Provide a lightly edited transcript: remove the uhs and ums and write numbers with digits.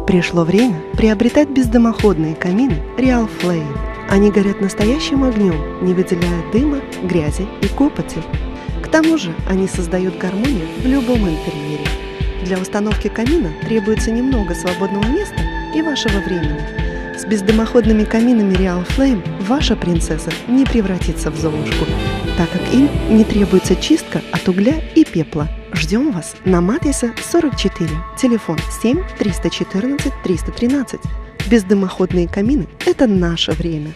Пришло время приобретать бездымоходные камины Real Flame. Они горят настоящим огнем, не выделяя дыма, грязи и копоти. К тому же они создают гармонию в любом интерьере. Для установки камина требуется немного свободного места и вашего времени. С бездымоходными каминами Real Flame ваша принцесса не превратится в Золушку, так как им не требуется чистка от угля и пепла. Ждем вас на Матиса 44, телефон 7 314 313. Бездымоходные камины – это наше время.